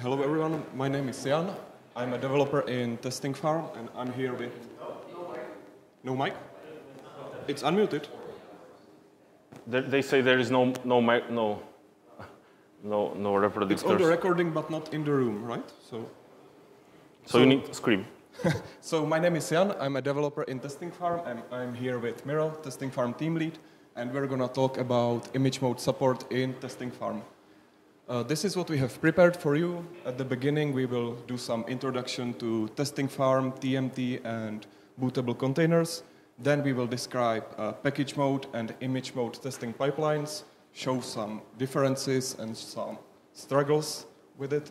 Hello everyone, my name is Jan. I'm a developer in Testing Farm and I'm here with... No mic? It's unmuted. They say there is no mic, no reproductors. It's on the recording but not in the room, right? So you need to scream. So my name is Jan, I'm a developer in Testing Farm and I'm here with Miro, Testing Farm team lead, and we're gonna talk about image mode support in Testing Farm. This is what we have prepared for you. At the beginning, we will do some introduction to Testing Farm, TMT, and bootable containers. Then we will describe package mode and image mode testing pipelines, show some differences and some struggles with it.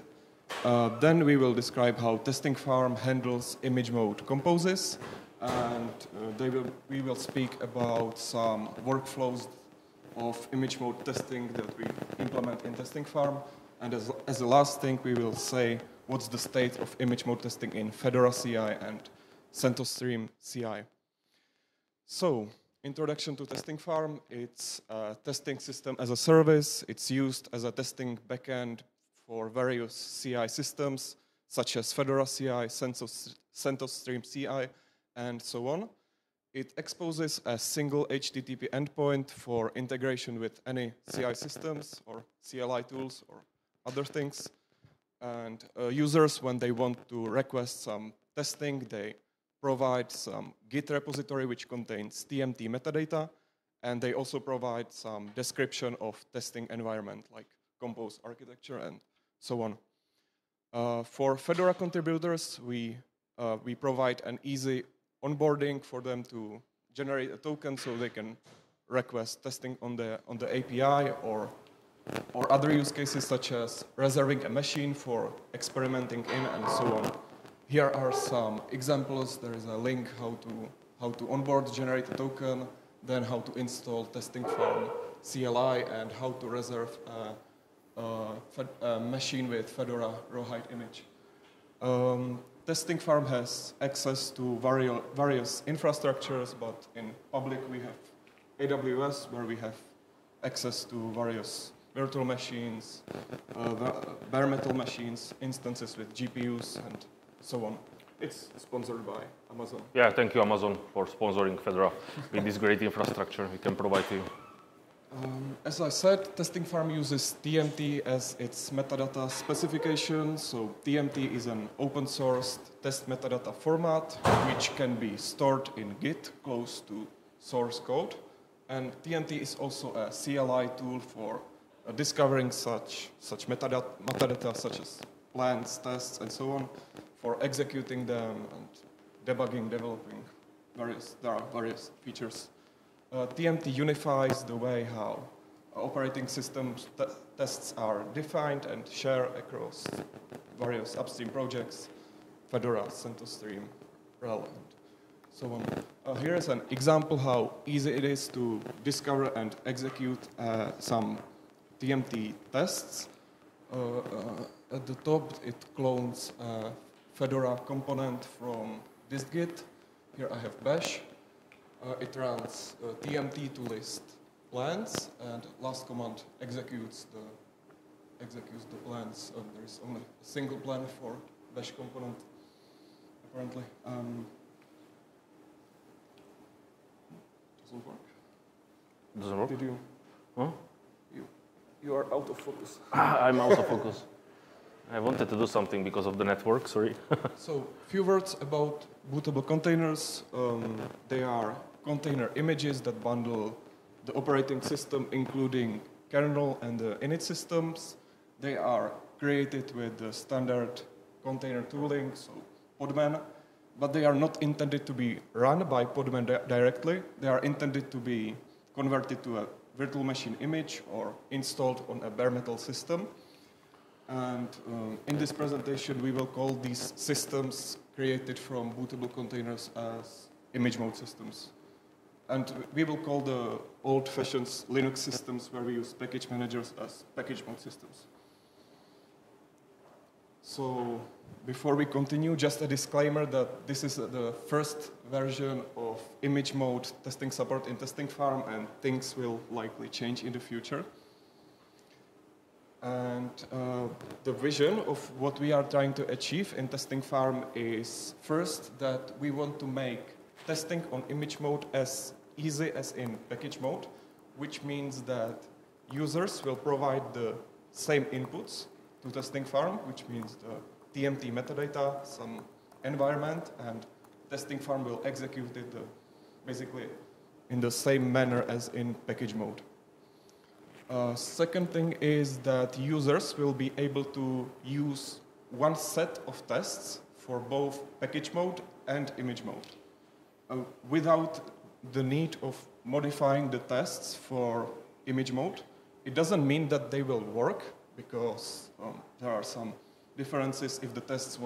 Then we will describe how Testing Farm handles image mode composes, and we will speak about some workflows of image mode testing that we implement in Testing Farm. And as the last thing, we will say what's the state of image mode testing in Fedora CI and CentOS Stream CI. So, introduction to Testing Farm. It's a testing system as a service. It's used as a testing backend for various CI systems, such as Fedora CI, CentOS Stream CI, and so on. It exposes a single HTTP endpoint for integration with any CI systems or CLI tools or other things. And users, when they want to request some testing, they provide some Git repository which contains TMT metadata, and they also provide some description of testing environment like compose architecture and so on. For Fedora contributors, we provide an easy onboarding for them to generate a token so they can request testing on the API or other use cases such as reserving a machine for experimenting in and so on. Here are some examples. There is a link how to onboard, generate a token, then how to install Testing Farm CLI and how to reserve a machine with Fedora raw height image. Testing Farm has access to various infrastructures, but in public we have AWS, where we have access to various virtual machines, bare metal machines, instances with GPUs, and so on. It's sponsored by Amazon. Yeah, thank you, Amazon, for sponsoring Fedora with this great infrastructure we can provide to you. As I said, Testing Farm uses TMT as its metadata specification. So TMT is an open source test metadata format which can be stored in Git close to source code. And TMT is also a CLI tool for discovering such metadata such as plans, tests, and so on, for executing them and debugging, developing there are various features. TMT unifies the way how operating system tests are defined and shared across various upstream projects, Fedora, CentOS Stream, RHEL, and so on. Here is an example how easy it is to discover and execute some TMT tests. At the top, it clones a Fedora component from dist-git. Here I have bash. It runs TMT to list plans, and last command executes the plans. There is only a single plan for bash component, apparently. Doesn't work. Doesn't work? Did you? Huh? You are out of focus. I'm out of focus. I wanted to do something because of the network, sorry. So, few words about bootable containers. They are container images that bundle the operating system, including kernel and the init systems. They are created with the standard container tooling, so Podman, but they are not intended to be run by Podman directly. They are intended to be converted to a virtual machine image or installed on a bare metal system. And in this presentation, we will call these systems created from bootable containers as image mode systems. And we will call the old-fashioned Linux systems where we use package managers as package mode systems. So before we continue, just a disclaimer that this is the first version of image mode testing support in Testing Farm, and things will likely change in the future. And the vision of what we are trying to achieve in Testing Farm is first that we want to make testing on image mode as easy as in package mode, which means that users will provide the same inputs to Testing Farm, which means the TMT metadata, some environment, and Testing Farm will execute it basically in the same manner as in package mode. Second thing is that users will be able to use one set of tests for both package mode and image mode without the need of modifying the tests for image mode. It doesn't mean that they will work because there are some differences if the tests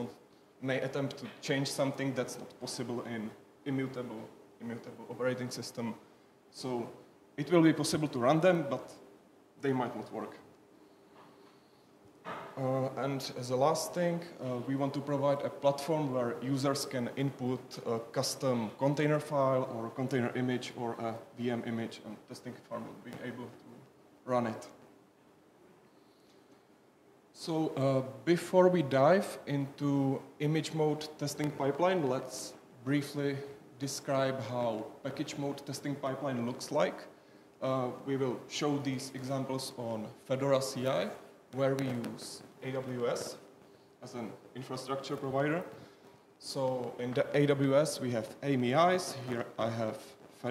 may attempt to change something that's not possible in immutable operating system. So it will be possible to run them, but they might not work. And as a last thing, we want to provide a platform where users can input a custom container file or a container image or a VM image, and Testing Farm will be able to run it. So before we dive into image mode testing pipeline, let's briefly describe how package mode testing pipeline looks like. We will show these examples on Fedora CI, where we use AWS as an infrastructure provider. So in the AWS, we have AMIs. Here I have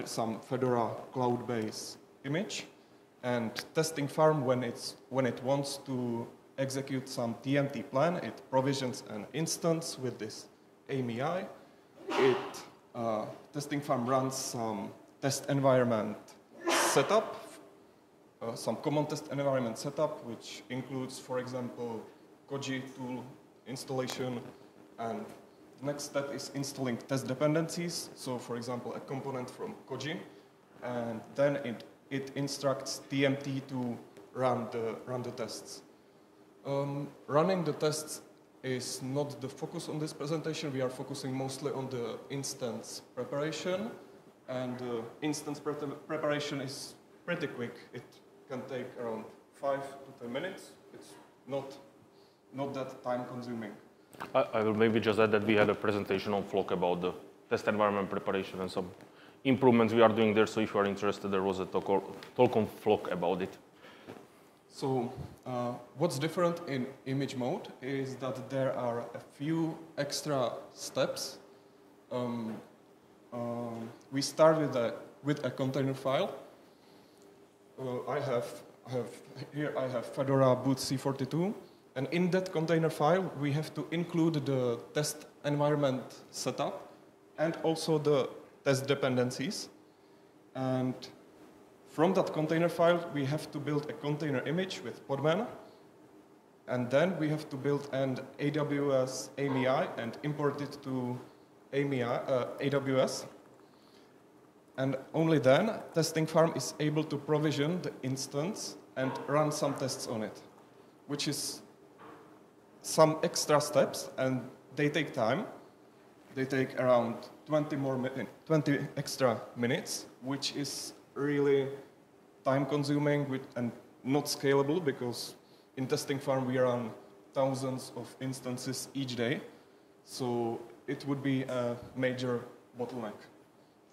some Fedora cloud-based image. And Testing Farm, when it wants to execute some TMT plan, it provisions an instance with this AMI. Testing Farm runs some test environment setup, some common test environment setup, which includes, for example, Koji tool installation. And the next step is installing test dependencies. So, for example, a component from Koji. And then it instructs TMT to run the tests. Running the tests is not the focus on this presentation. We are focusing mostly on the instance preparation. And instance preparation is pretty quick. It can take around 5 to 10 minutes. It's not that time consuming. I will maybe just add that we had a presentation on Flock about the test environment preparation and some improvements we are doing there. So if you are interested, there was a talk on Flock about it. So what's different in image mode is that there are a few extra steps. We start with a container file. I have Fedora boot C42, and in that container file we have to include the test environment setup and also the test dependencies. And from that container file we have to build a container image with Podman, and then we have to build an AWS AMI and import it to AWS. And only then, Testing Farm is able to provision the instance and run some tests on it, which is some extra steps, and they take time. They take around 20 extra minutes, which is really time-consuming and not scalable, because in Testing Farm we run thousands of instances each day. So it would be a major bottleneck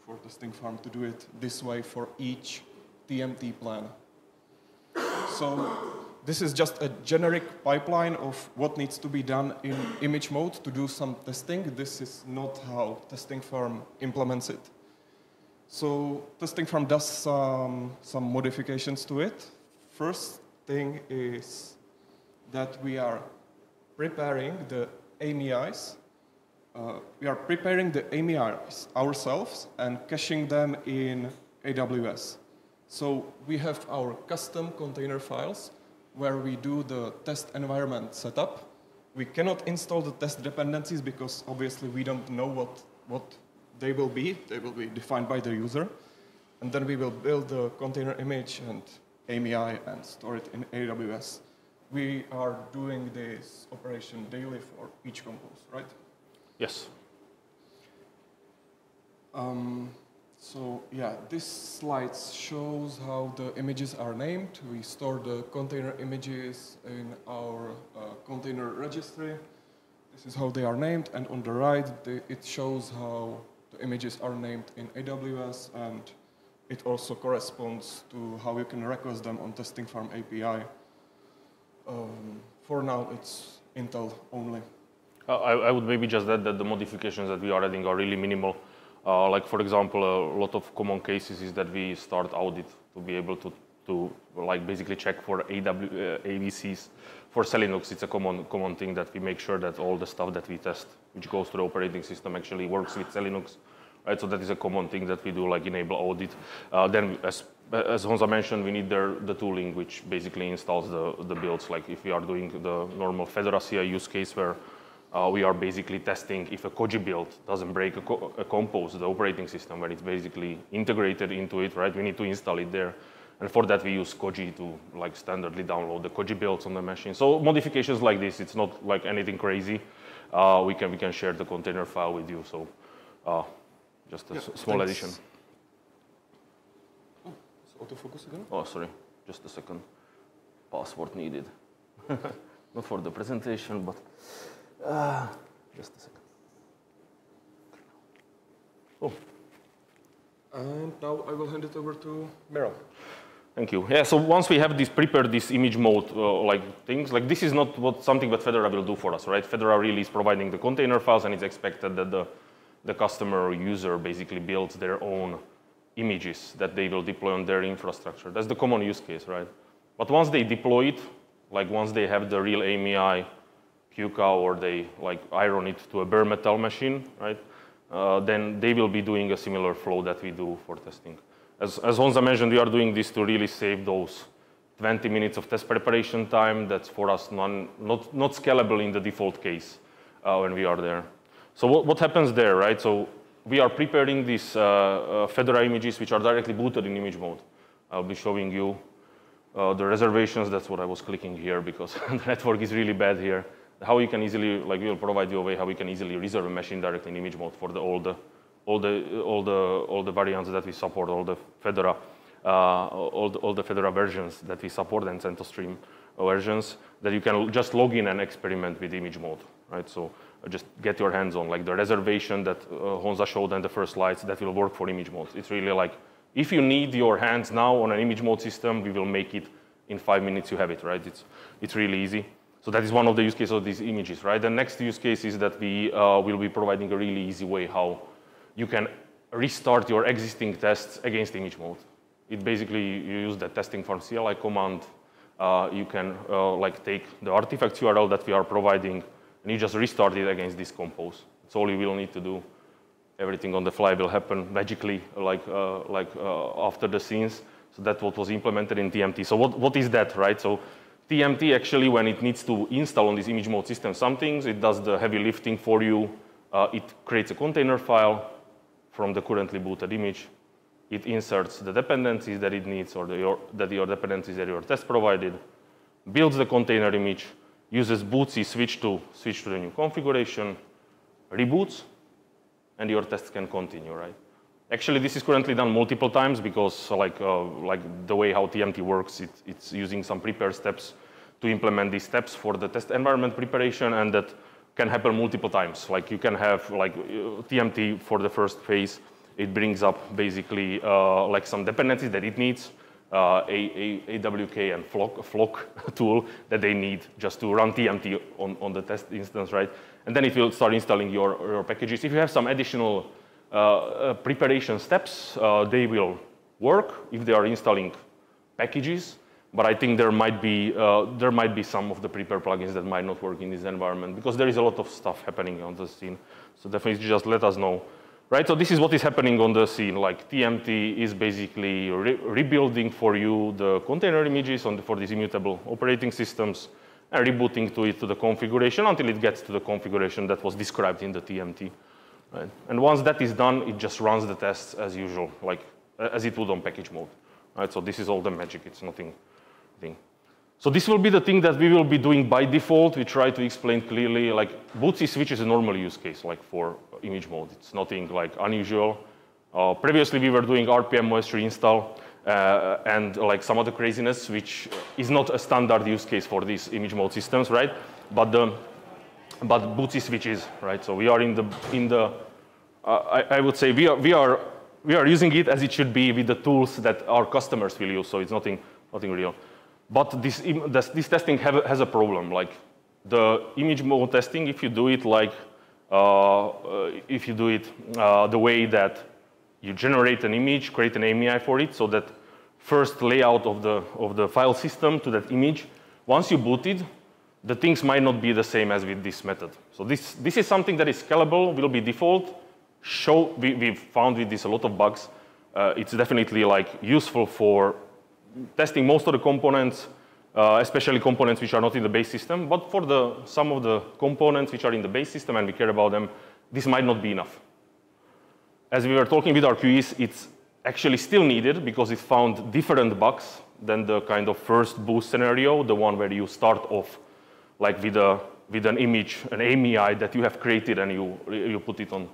for Testing Farm to do it this way for each TMT plan. So this is just a generic pipeline of what needs to be done in image mode to do some testing. This is not how Testing Farm implements it. So Testing Farm does some modifications to it. First thing is that we are preparing the AMIs. We are preparing the AMIs ourselves and caching them in AWS. So we have our custom container files where we do the test environment setup. We cannot install the test dependencies because obviously we don't know what they will be. They will be defined by the user. And then we will build the container image and AMI and store it in AWS. We are doing this operation daily for each compose, right? Yes. So yeah, this slide shows how the images are named. We store the container images in our container registry. This is how they are named, and on the right, it shows how the images are named in AWS, and it also corresponds to how you can request them on Testing Farm API. For now, it's Intel only. I would maybe just add that the modifications that we are adding are really minimal. Like for example, a lot of common cases is that we start audit to be able to like basically check for AVCs. For Linux, it's a common thing that we make sure that all the stuff that we test, which goes to the operating system, actually works with Linux. Right, so that is a common thing that we do, like enable audit. Then, as Honza mentioned, we need the tooling, which basically installs the builds. Like if we are doing the normal Fedora CI use case where we are basically testing if a Koji build doesn't break a compose, the operating system, where it's basically integrated into it, right? We need to install it there. And for that, we use Koji to like standardly download the Koji builds on the machine. So modifications like this, it's not like anything crazy. We can share the container file with you. So just a small addition. Oh, it's autofocus again? Oh, sorry, just a second. Password needed. Not for the presentation, but just a second. Oh. And now I will hand it over to Miro. Thank you. Yeah, so once we have prepared this image mode like things, like this is not something that Fedora will do for us, right? Fedora really is providing the container files, and it's expected that the customer or user basically builds their own images that they will deploy on their infrastructure. That's the common use case, right? But once they deploy it, like once they have the real AMI, QCOW, or they like iron it to a bare metal machine, right? Then they will be doing a similar flow that we do for testing. As Honza mentioned, we are doing this to really save those 20 minutes of test preparation time. That's for us not scalable in the default case when we are there. So what happens there, right? So we are preparing these Fedora images which are directly booted in image mode. I'll be showing you the reservations. That's what I was clicking here because the network is really bad here. How you can easily, like we will provide you a way how we can easily reserve a machine directly in image mode for all the variants that we support, all the Fedora versions that we support, and CentOS Stream versions that you can just log in and experiment with image mode, right? So just get your hands on like the reservation that Honza showed in the first slides that will work for image mode. It's really like if you need your hands now on an image mode system, we will make it in 5 minutes. You have it, right? It's really easy. So that is one of the use cases of these images, right? The next use case is that we will be providing a really easy way how you can restart your existing tests against image mode. It basically, you use the testing farm CLI command. You can like take the artifacts URL that we are providing, and you just restart it against this compose. That's all you will need to do. Everything on the fly will happen magically, like after the scenes. So that's what was implemented in TMT. So what is that, right? So TMT actually, when it needs to install on this image mode system some things, it does the heavy lifting for you. It creates a container file from the currently booted image. It inserts the dependencies that it needs, or your dependencies that your test provided, builds the container image, uses bootc switch to the new configuration, reboots, and your tests can continue, right? Actually, this is currently done multiple times because like the way how TMT works, it's using some prepare steps to implement these steps for the test environment preparation, and that can happen multiple times. Like you can have like TMT for the first phase. It brings up basically like some dependencies that it needs, AWK and flock tool that they need just to run TMT on the test instance, right? And then it will start installing your packages. If you have some additional preparation steps, they will work if they are installing packages. But I think there might be some of the prepare plugins that might not work in this environment because there is a lot of stuff happening on the scene. So definitely just let us know. Right, so this is what is happening on the scene. Like TMT is basically rebuilding for you the container images for these immutable operating systems and rebooting to the configuration until it gets to the configuration that was described in the TMT. Right? And once that is done, it just runs the tests as usual, like as it would on package mode. Right, so this is all the magic. It's nothing. So this will be the thing that we will be doing by default. We try to explain clearly, like bootc switch is a normal use case, like for image mode. It's nothing like unusual. Previously, we were doing RPM OS reinstall and like some other craziness, which is not a standard use case for these image mode systems, right? But Bootsy switches, right? So we are I would say we are using it as it should be with the tools that our customers will use. So it's nothing real. But this testing has a problem. Like the image mode testing, if you do it like the way that you generate an image, create an AMI for it, so that first layout of the file system to that image, once you boot it, the things might not be the same as with this method. So this is something that is scalable, will be default. We've found with this a lot of bugs. It's definitely like useful for testing most of the components, especially components which are not in the base system. But for some of the components which are in the base system and we care about them, this might not be enough. As we were talking with our QEs, it's actually still needed because it found different bugs than the kind of first boost scenario, the one where you start off like with an image, an AMI that you have created and you put it on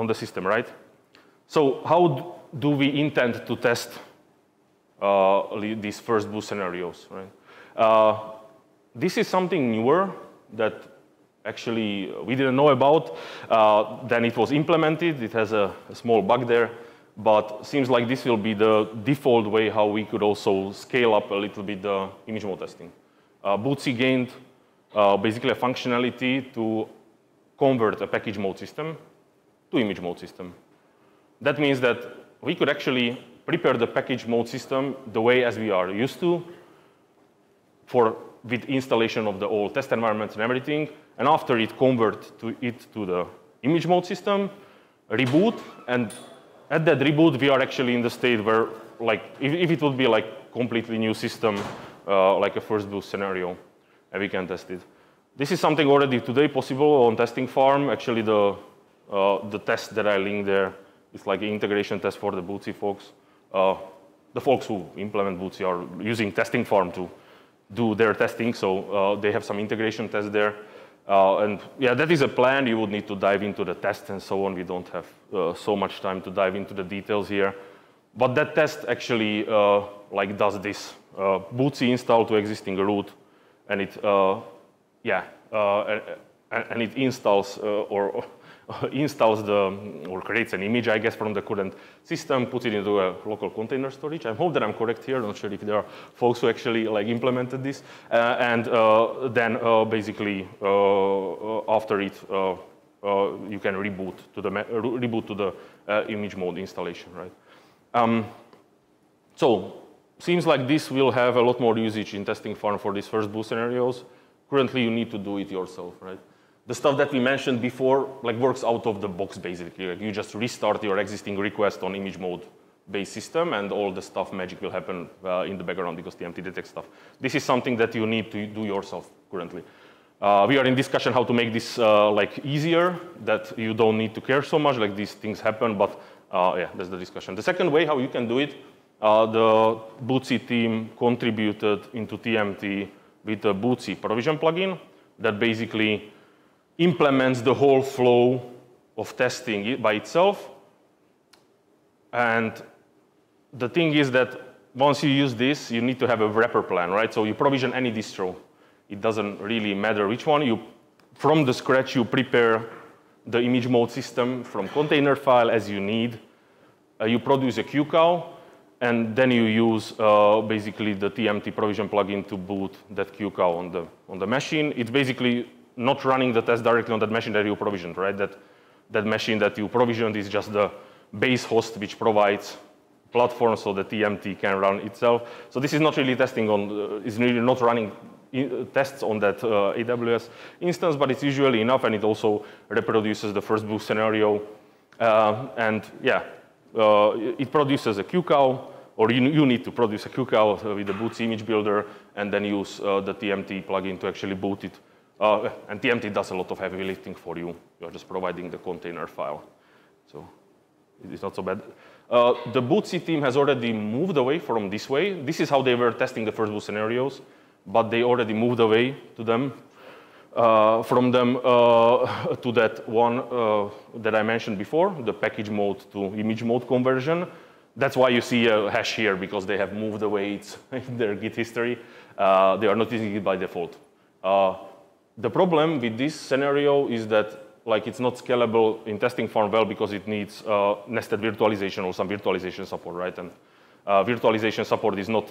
the system, right? So how do we intend to test these first boost scenarios, right? This is something newer that actually we didn't know about. Then it was implemented. It has a small bug there, but seems like this will be the default way how we could also scale up a little bit the image mode testing. Bootsy gained basically a functionality to convert a package mode system to image mode system. That means that we could actually prepare the package mode system the way as we are used to with installation of the old test environments and everything, and after it convert it to the image mode system, reboot, and at that reboot we are actually in the state where, like, if it would be like completely new system, like a first boost scenario, and we can test it. This is something already today possible on testing farm. Actually, the test that I linked there is like an integration test for the Bootsy folks. The folks who implement Bootsy are using testing farm to do their testing, so they have some integration tests there. And yeah, that is a plan. You would need to dive into the test and so on. We don't have so much time to dive into the details here. But that test actually like does this. Bootsy install to existing root, and it and it installs or creates an image, I guess, from the current system, puts it into a local container storage. I hope that I'm correct here. I'm not sure if there are folks who actually like implemented this. And then basically after it, you can reboot to the image mode installation, right? So seems like this will have a lot more usage in testing farm for these first boost scenarios. Currently, you need to do it yourself, right? The stuff that we mentioned before like works out of the box, basically. Like you just restart your existing request on image mode based system, and all the stuff magic will happen in the background because TMT detects stuff. This is something that you need to do yourself currently. We are in discussion how to make this like easier, that you don't need to care so much, like these things happen, but yeah, that's the discussion. The second way how you can do it, the Bootsy team contributed into TMT with a Bootsy provision plugin that basically implements the whole flow of testing by itself. And the thing is that once you use this, you need to have a wrapper plan, right? So you provision any distro. It doesn't really matter which one. From the scratch, you prepare the image mode system from container file as you need. You produce a QCOW, and then you use basically the TMT provision plugin to boot that QCOW on the machine. It's basically not running the test directly on that machine that you provisioned, right? That machine that you provisioned is just the base host which provides platform so the TMT can run itself. So this is not really testing on, is really not running tests on that AWS instance, but it's usually enough, and it also reproduces the first boost scenario. And yeah, it produces a QCOW, or you need to produce a QCOW with the Bootsy image builder, and then use the TMT plugin to actually boot it. And TMT does a lot of heavy lifting for you. You're just providing the container file. So it's not so bad. The Bootsy team has already moved away from this way. This is how they were testing the first boost scenarios, but they already moved away to them. from them to that one that I mentioned before, the package mode to image mode conversion. That's why you see a hash here, because they have moved the weights in their Git history. They are not using it by default. The problem with this scenario is that it's not scalable in testing farm well because it needs nested virtualization or some virtualization support, right? And virtualization support is not,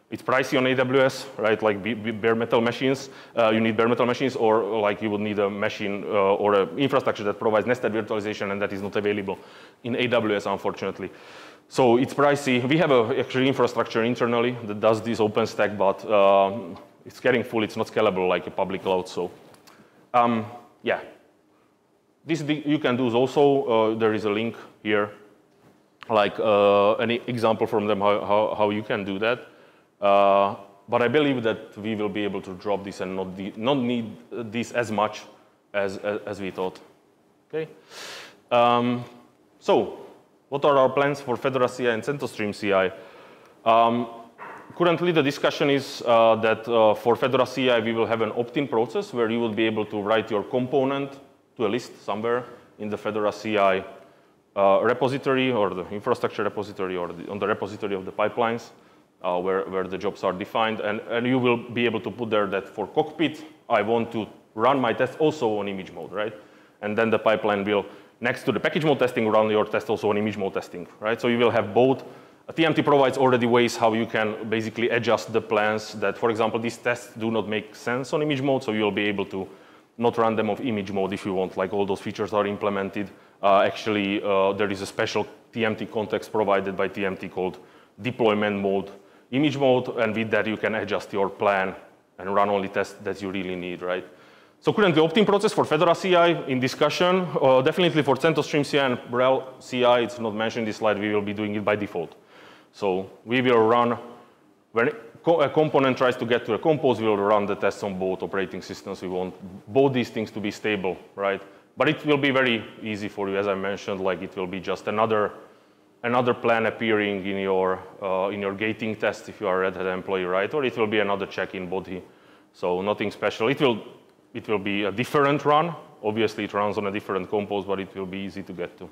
it's pricey on AWS, right? Like bare metal machines, you need bare metal machines, or like you would need a machine or an infrastructure that provides nested virtualization, and that is not available in AWS, unfortunately. So it's pricey. We have actually infrastructure internally that does this OpenStack, but it's getting full. It's not scalable like a public cloud. So yeah, this you can do also. There is a link here, like an example from them how you can do that. But I believe that we will be able to drop this and not need this as much as we thought. Okay. So what are our plans for Fedora CI and CentOS Stream CI? Currently, the discussion is that for Fedora CI, we will have an opt-in process where you will be able to write your component to a list somewhere in the Fedora CI repository or the infrastructure repository or on the repository of the pipelines where the jobs are defined. And you will be able to put there that for cockpit, I want to run my test also on image mode, right? And then the pipeline will, next to the package mode testing, run your test also on image mode testing, right? So you will have both. TMT provides already ways how you can basically adjust the plans that, for example, these tests do not make sense on image mode, so you'll be able to not run them off image mode if you want, like all those features are implemented. Actually, there is a special TMT context provided by TMT called deployment mode, image mode, and with that you can adjust your plan and run only tests that you really need, right? So currently, opt-in process for Fedora CI in discussion. Definitely for CentOS Stream CI and RHEL CI, it's not mentioned in this slide, we will be doing it by default. So we will run, when a component tries to get to a compose, we will run the tests on both operating systems. We want both these things to be stable, right? But it will be very easy for you, as I mentioned, like it will be just another plan appearing in your gating test if you are a Red Hat employee, right? Or it will be another check-in body. So nothing special. It will be a different run. Obviously, it runs on a different compose, but it will be easy to get to.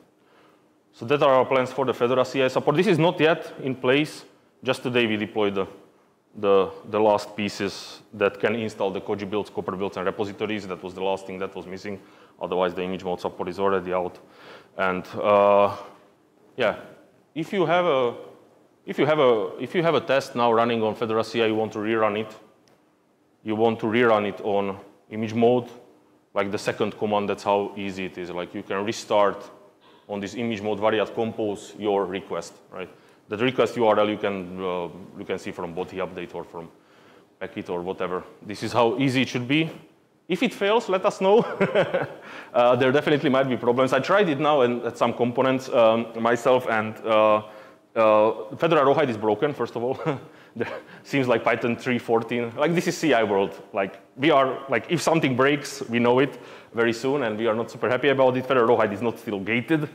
So that are our plans for the Fedora CI support. This is not yet in place. Just today, we deployed the last pieces that can install the Koji builds, Copper builds, and repositories. That was the last thing that was missing. Otherwise, the image mode support is already out. And yeah, if you have a test now running on Fedora CI, you want to rerun it. You want to rerun it on image mode, like the second command. That's how easy it is. Like you can restart on this image mode variant compose your request, right? The request URL you can see from body update or from packet or whatever. This is how easy it should be. If it fails, let us know. There definitely might be problems. I tried it now and at some components myself, and Fedora RHEL is broken, first of all. Seems like Python 3.14. Like this is CI world. Like we are, like if something breaks, we know it very soon, and we are not super happy about it. Fedora RHEL is not still gated.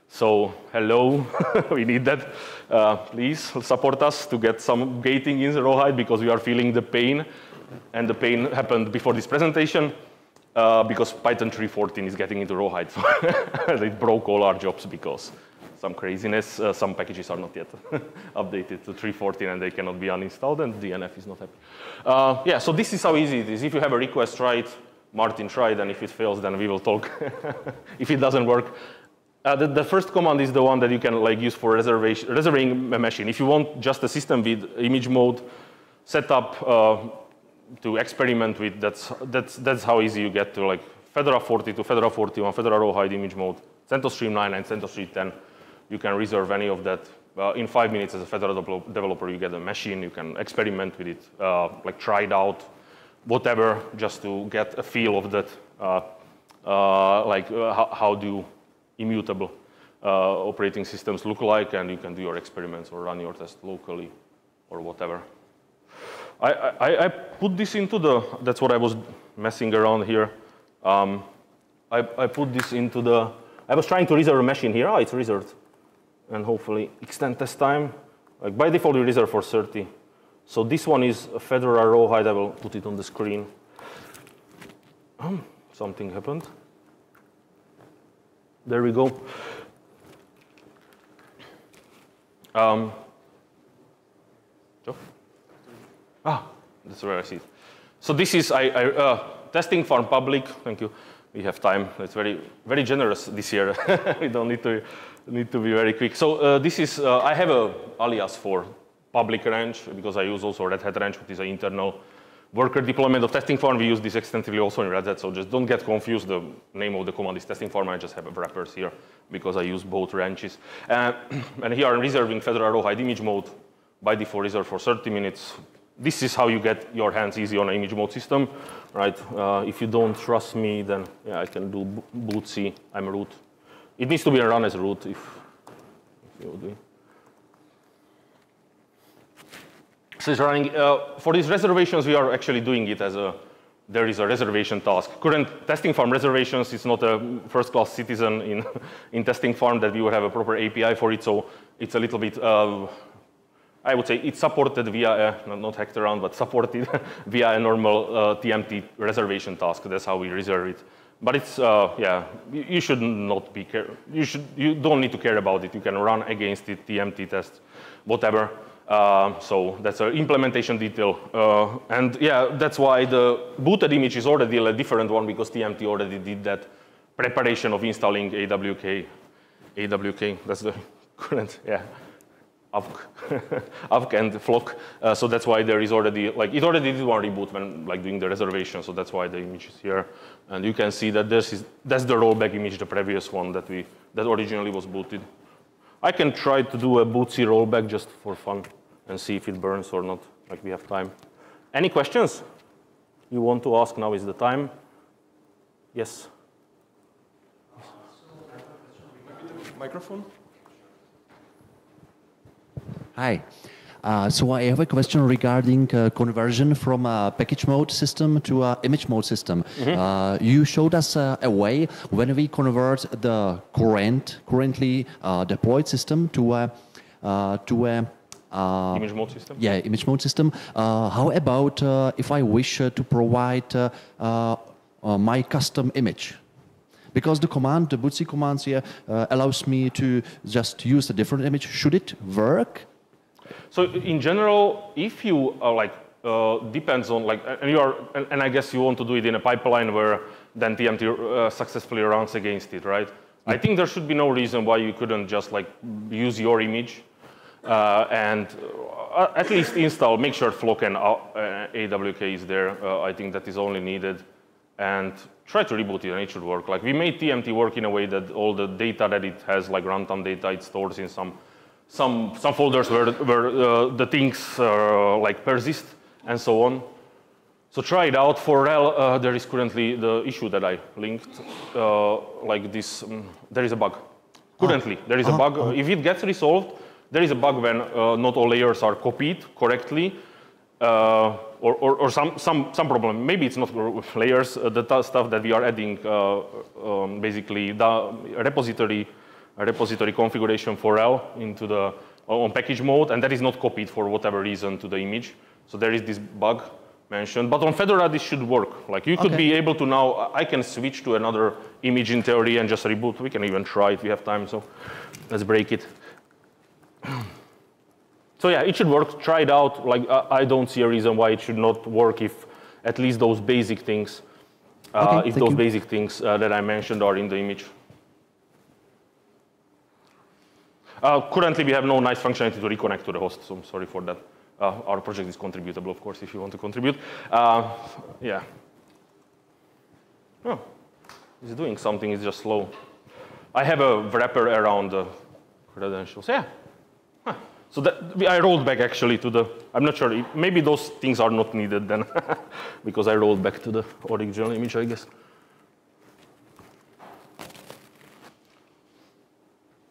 So hello, we need that. Please support us to get some gating in the RHEL because we are feeling the pain. And the pain happened before this presentation because Python 3.14 is getting into RHEL. So it broke all our jobs because some craziness. Some packages are not yet updated to 3.14 and they cannot be uninstalled, and DNF is not happy. Yeah, so this is how easy it is. If you have a request, try it. Martin tried, and if it fails, then we will talk. If it doesn't work. The first command is the one that you can like use for reserving a machine. If you want just a system with image mode setup to experiment with, that's how easy you get to like Fedora 40 to Fedora 41, Fedora RHEL image mode, CentOS Stream 9 and CentOS Stream 10. You can reserve any of that. In 5 minutes as a Fedora developer, you get a machine, you can experiment with it, like try it out, whatever, just to get a feel of that, how do immutable operating systems look like, and you can do your experiments or run your test locally or whatever. I put this into the, that's what I was messing around here. I put this into the, I was trying to reserve a machine here. Oh, it's reserved. And hopefully extend test time. Like by default, we reserve for 30. So this one is a Fedora RHEL. I will put it on the screen. Something happened. There we go. That's where I see it. So this is testing farm public. Thank you. We have time. It's very, very generous this year. We don't need to be very quick. So this is I have a alias for public ranch because I use also Red Hat ranch, which is an internal worker deployment of testing farm. We use this extensively also in Red Hat. So just don't get confused. The name of the command is testing farm. I just have wrappers here because I use both ranches. And here I'm reserving Fedora rawhide image mode by default reserved for 30 minutes. This is how you get your hands easy on an image mode system, right? If you don't trust me, then yeah, I can do boot C. I'm root. It needs to be run as root if you do. So it's running. For these reservations, we are actually doing it as there is a reservation task. Current testing farm reservations is not a first-class citizen in testing farm that we would have a proper API for it. So it's a little bit. I would say it's supported via not hacked around, but supported via a normal TMT reservation task. That's how we reserve it. But it's yeah, you should not be you don't need to care about it. You can run against it, TMT test, whatever. So that's an implementation detail. And yeah, that's why the booted image is already a different one because TMT already did that preparation of installing AWK. AWK, that's the current, yeah. Avk and flock. So that's why there is already, like, it already did one reboot when, like, doing the reservation. So that's why the image is here. And you can see that that's the rollback image, the previous one that originally was booted. I can try to do a bootc rollback just for fun and see if it burns or not, like we have time. Any questions you want to ask? Now is the time. Yes? Microphone? Hi. So I have a question regarding conversion from a package mode system to an image mode system. Mm-hmm. You showed us a way when we convert the currently deployed system to a image mode system? Yeah, image mode system. How about if I wish to provide my custom image? Because the command, the bootc commands here, allows me to just use a different image. Should it work? So in general, if you are like, depends on like, and I guess you want to do it in a pipeline where then TMT successfully runs against it, right? Yeah. I think there should be no reason why you couldn't just like use your image and at least install, make sure flock and AWK is there. I think that is only needed. And try to reboot it and it should work. Like we made TMT work in a way that all the data that it has, like runtime data, it stores in some folders where the things like persist and so on. So try it out. For RHEL, there is currently the issue that I linked, like this. There is a bug. Currently, there is a bug. If it gets resolved, there is a bug when not all layers are copied correctly, or some problem. Maybe it's not layers. The stuff that we are adding, basically the repository configuration for RHEL into the on package mode, and that is not copied for whatever reason to the image. So there is this bug mentioned. But on Fedora, this should work. Like you could be able to now, I can switch to another image in theory and just reboot. We can even try if we have time. So let's break it. So yeah, it should work. Try it out. Like I don't see a reason why it should not work if at least those basic things, basic things that I mentioned are in the image. Currently, we have no nice functionality to reconnect to the host, so I'm sorry for that. Our project is contributable, of course, if you want to contribute. Yeah. Oh, it's doing something. It's just slow. I have a wrapper around the credentials. Yeah. Huh. So I rolled back actually to the. I'm not sure. Maybe those things are not needed then, because I rolled back to the original image, I guess.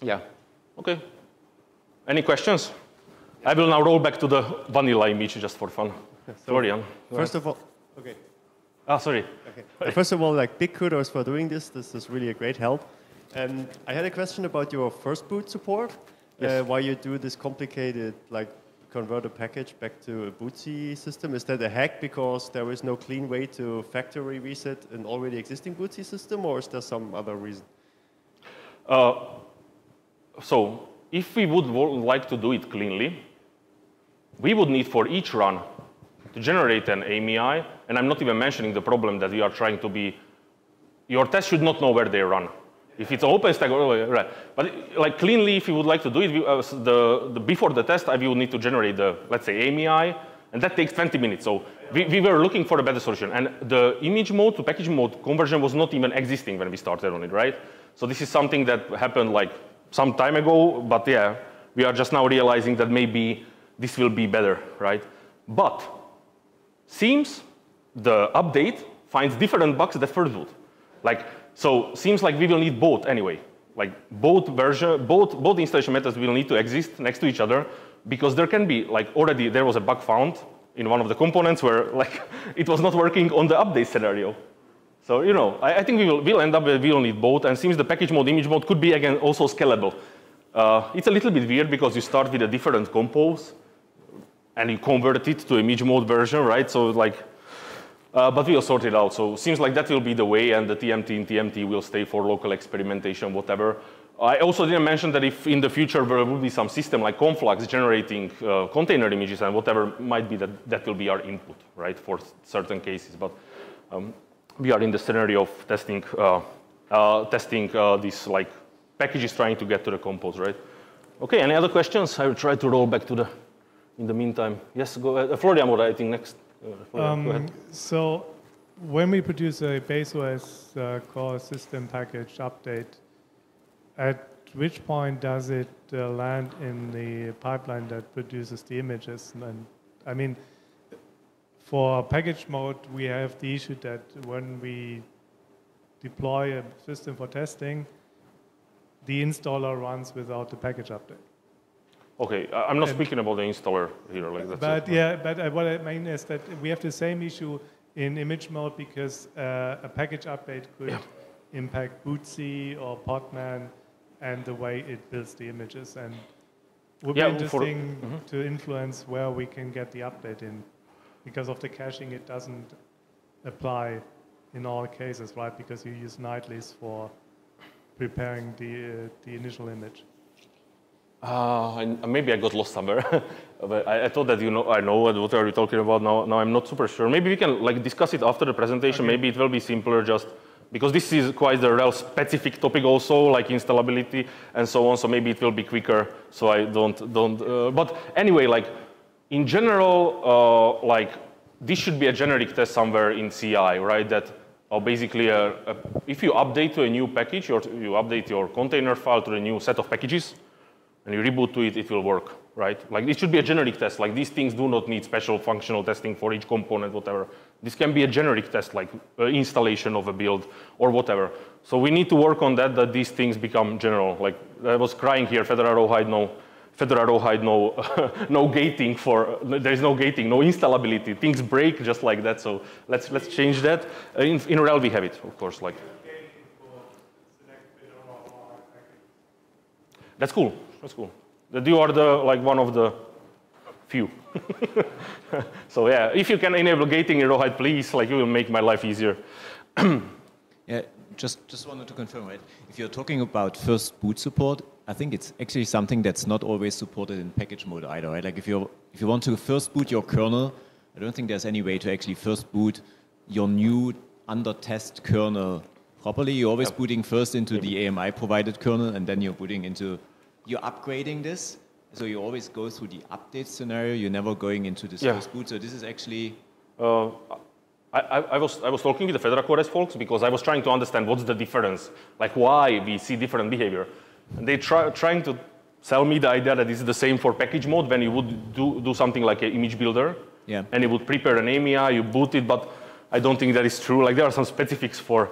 Yeah. Okay. Any questions? I will now roll back to the vanilla image just for fun. So Florian. First of all, okay. Sorry. Okay. First of all, like big kudos for doing this. This is really a great help. And I had a question about your first boot support. Yes. Why you do this complicated like convert a package back to a bootc system? Is that a hack because there is no clean way to factory reset an already existing bootc system, or is there some other reason? So if we would like to do it cleanly, we would need for each run to generate an AMI, and I'm not even mentioning the problem that we are trying to be, your test should not know where they run. If it's an OpenStack, right. But like cleanly, if you would like to do it, before the test, we would need to generate the, let's say, AMI, and that takes 20 minutes. So we were looking for a better solution. And the image mode to package mode conversion was not even existing when we started on it, right? So this is something that happened like some time ago, but yeah, we are just now realizing that maybe this will be better, right? But seems the update finds different bugs than first boot. Like, so seems like we will need both anyway. Like both installation methods will need to exist next to each other, because there can be, like already there was a bug found in one of the components where like it was not working on the update scenario. So, you know, I think we'll end up with we'll need both, and seems the package mode, image mode could be again also scalable. It's a little bit weird because you start with a different compose and you convert it to image mode version, right? So like, but we'll sort it out. So seems like that will be the way, and the TMT in TMT will stay for local experimentation, whatever. I also didn't mention that if in the future there will be some system like Conflux generating container images and whatever, might be that will be our input, right, for certain cases. But we are in the scenario of testing these like packages trying to get to the compose, right? Okay, any other questions? I will try to roll back to in the meantime. Yes, go ahead. Florian, I think next. Go ahead. So when we produce a base OS core system package update, at which point does it land in the pipeline that produces the images? And I mean, for package mode, we have the issue that when we deploy a system for testing, the installer runs without the package update. Okay, I'm not speaking about the installer here. Like that's but yeah, but what I mean is that we have the same issue in image mode, because a package update could impact bootc or Podman and the way it builds the images, and would be interesting to influence where we can get the update in. Because of the caching, it doesn't apply in all cases, right? Because you use nightlies for preparing the initial image. Maybe I got lost somewhere. But I thought that I know what are we talking about now. Now I'm not super sure. Maybe we can like discuss it after the presentation. Okay. Maybe it will be simpler just because this is quite a RHEL specific topic also, like installability and so on. So maybe it will be quicker. So I don't. But anyway, like in general, like this should be a generic test somewhere in CI, right? That basically, if you update to a new package, or you update your container file to a new set of packages, and you reboot to it, it will work, right? Like it should be a generic test. Like these things do not need special functional testing for each component, whatever. This can be a generic test, like installation of a build or whatever. So we need to work on that these things become general. Like I was crying here, Fedora RHEL, no gating for, there is no gating, no installability. Things break just like that. So let's change that. In RHEL we have it, of course. Like that's cool. That's cool. That you are like one of the few. So yeah, if you can enable gating in RHEL, please, like you will make my life easier. Yeah, just wanted to confirm, right? If you're talking about first boot support, I think it's actually something that's not always supported in package mode either, right? Like if you want to first boot your kernel, I don't think there's any way to actually first boot your new under test kernel properly. You're always booting first into the AMI provided kernel, and then you're booting into. You're upgrading this, so you always go through the update scenario. You're never going into this first boot. So this is actually. I was talking with the Fedora Core folks because I was trying to understand what's the difference, like why we see different behavior. And they trying to sell me the idea that this is the same for package mode when you would do something like an image builder, and you would prepare an AMI, you boot it, but I don't think that is true. Like there are some specifics for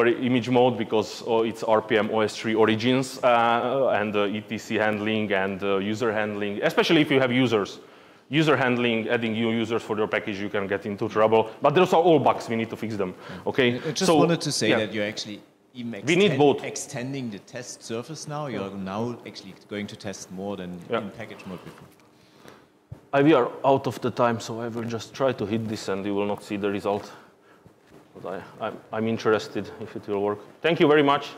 image mode because it's RPM OS3 origins and etc handling and user handling, especially if you have users. User handling, adding new users for your package, you can get into trouble. But those are all bugs. We need to fix them. Okay. I just wanted to say that you're actually even extending the test surface now. You're now actually going to test more than in package mode before. We are out of the time, so I will just try to hit this and you will not see the result. But I'm interested if it will work. Thank you very much.